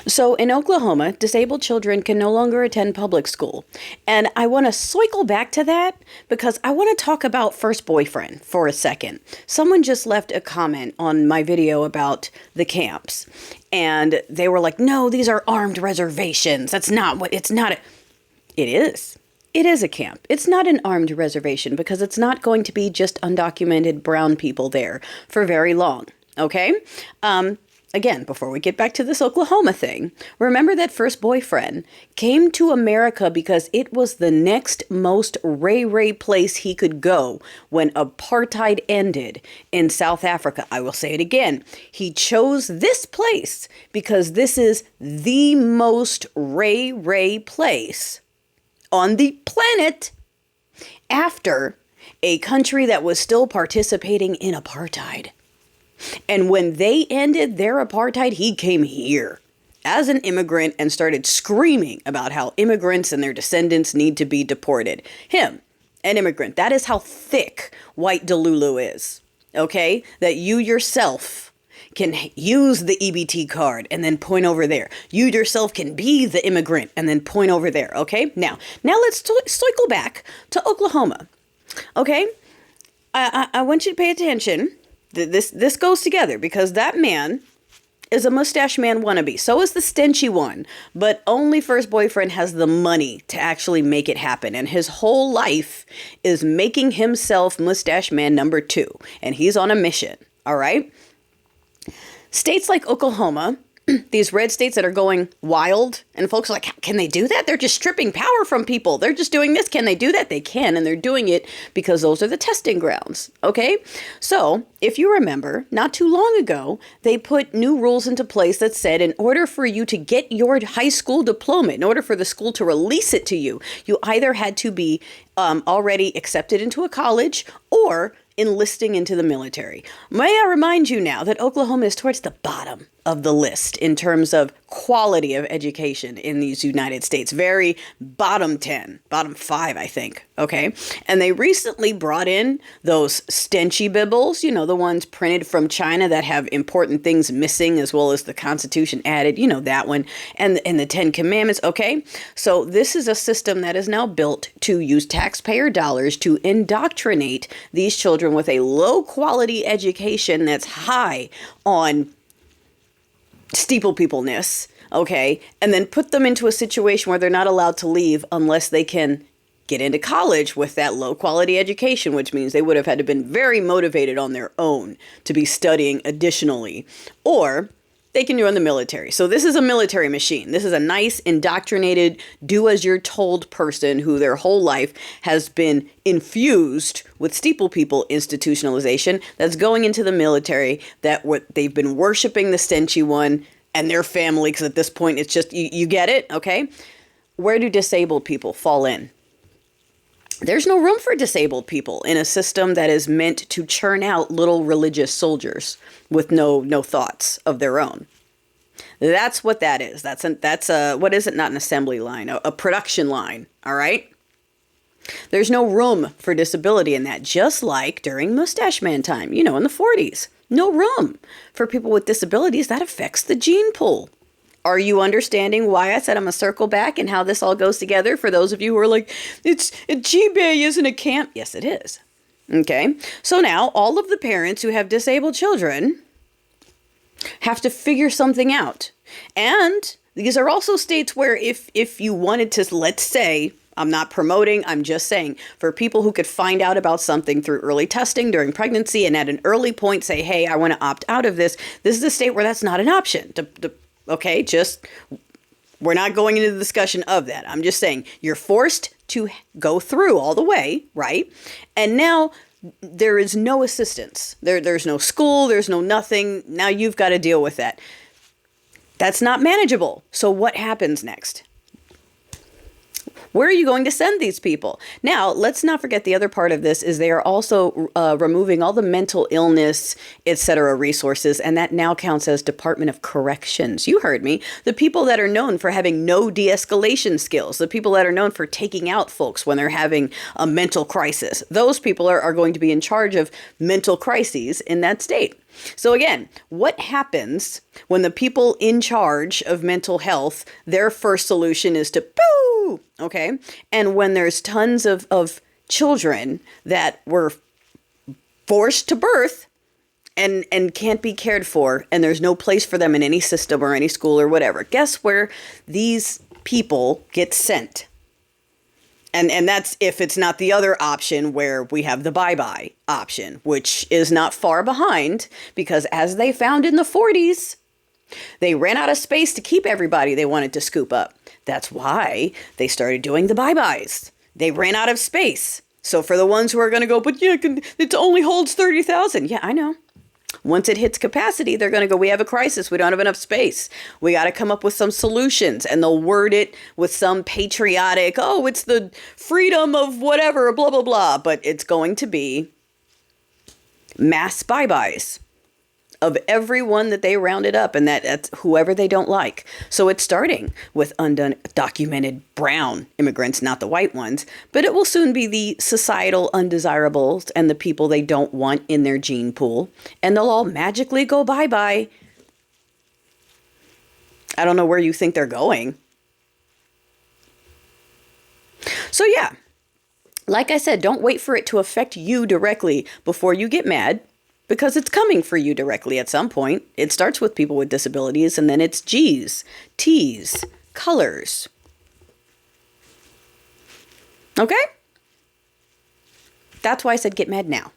So in Oklahoma, disabled children can no longer attend public school. And I want to cycle back to that because I want to talk about first boyfriend for a second. Someone just left a comment on my video about the camps. And they were like, no, these are armed reservations. That's not what, it's not. It is. It is a camp. It's not an armed reservation because it's not going to be just undocumented brown people there for very long. Okay? Again, before we get back to this Oklahoma thing, remember that first boyfriend came to America because it was the next most ray place he could go when apartheid ended in South Africa. I will say it again. He chose this place because this is the most ray place on the planet after a country that was still participating in apartheid. And when they ended their apartheid, he came here as an immigrant and started screaming about how immigrants and their descendants need to be deported. Him, an immigrant. That is how thick white Delulu is. Okay? That you yourself can use the EBT card and then point over there. You yourself can be the immigrant and then point over there. Okay? Now let's cycle back to Oklahoma. Okay? I want you to pay attention. This goes together because that man is a mustache man wannabe. So is the stenchy one, but only first boyfriend has the money to actually make it happen. And his whole life is making himself mustache man number 2. And he's on a mission. All right. States like Oklahoma, these red states that are going wild, and folks are like, can they do that? They're just stripping power from people. They're just doing this. Can they do that? They can, and they're doing it because those are the testing grounds, okay? So, if you remember, not too long ago, they put new rules into place that said in order for you to get your high school diploma, in order for the school to release it to you, you either had to be already accepted into a college or enlisting into the military. May I remind you now that Oklahoma is towards the bottom of the list in terms of quality of education in these United States. Very bottom 10, bottom 5, I think. Okay. And they recently brought in those stenchy bibbles, you know, the ones printed from China that have important things missing as well as the Constitution added, you know, that one and the 10 Commandments. Okay. So this is a system that is now built to use taxpayer dollars to indoctrinate these children with a low quality education that's high on steeple peopleness, okay, and then put them into a situation where they're not allowed to leave unless they can get into college with that low quality education, which means they would have had to been very motivated on their own to be studying additionally, or they can join the military. So this is a military machine. This is a nice, indoctrinated, do-as-you're-told person who their whole life has been infused with steeple people institutionalization that's going into the military, that what they've been worshiping the stenchy one and their family, because at this point it's just, you get it, okay? Where do disabled people fall in? There's no room for disabled people in a system that is meant to churn out little religious soldiers with no thoughts of their own. That's what that is. That's a what is it? Not an assembly line, a production line. All right. There's no room for disability in that, just like during Mustache Man time, you know, in the 40s. No room for people with disabilities. That affects the gene pool. Are you understanding why I said I'm going to circle back and how this all goes together? For those of you who are like, G-Bay isn't a camp. Yes, it is. Okay. So now all of the parents who have disabled children have to figure something out. And these are also states where if you wanted to, let's say, I'm not promoting, I'm just saying, for people who could find out about something through early testing during pregnancy and at an early point say, hey, I want to opt out of this. This is a state where that's not an option. Okay, just, we're not going into the discussion of that. I'm just saying you're forced to go through all the way, right? And now there is no assistance. There's no school, there's no nothing. Now you've got to deal with that. That's not manageable. So what happens next? Where are you going to send these people? Now, let's not forget the other part of this is they are also removing all the mental illness, etc. resources, and that now counts as Department of Corrections. You heard me. The people that are known for having no de-escalation skills, the people that are known for taking out folks when they're having a mental crisis, those people are going to be in charge of mental crises in that state. So again, what happens when the people in charge of mental health, their first solution is to boo, okay? And when there's tons of children that were forced to birth and can't be cared for, and there's no place for them in any system or any school or whatever, guess where these people get sent? And that's if it's not the other option where we have the bye-bye option, which is not far behind, because as they found in the 40s, they ran out of space to keep everybody they wanted to scoop up. That's why they started doing the bye-byes. They ran out of space. So for the ones who are going to go, but yeah, it only holds 30,000. Yeah, I know. Once it hits capacity, they're going to go, we have a crisis. We don't have enough space. We got to come up with some solutions. And they'll word it with some patriotic, oh, it's the freedom of whatever, blah, blah, blah. But it's going to be mass bye-byes of everyone that they rounded up, and that's whoever they don't like. So it's starting with undocumented brown immigrants, not the white ones, but it will soon be the societal undesirables and the people they don't want in their gene pool, and they'll all magically go bye-bye. I don't know where you think they're going. So yeah, like I said, don't wait for it to affect you directly before you get mad, because it's coming for you directly at some point. It starts with people with disabilities, and then it's G's, T's, colors. Okay? That's why I said get mad now.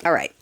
All right.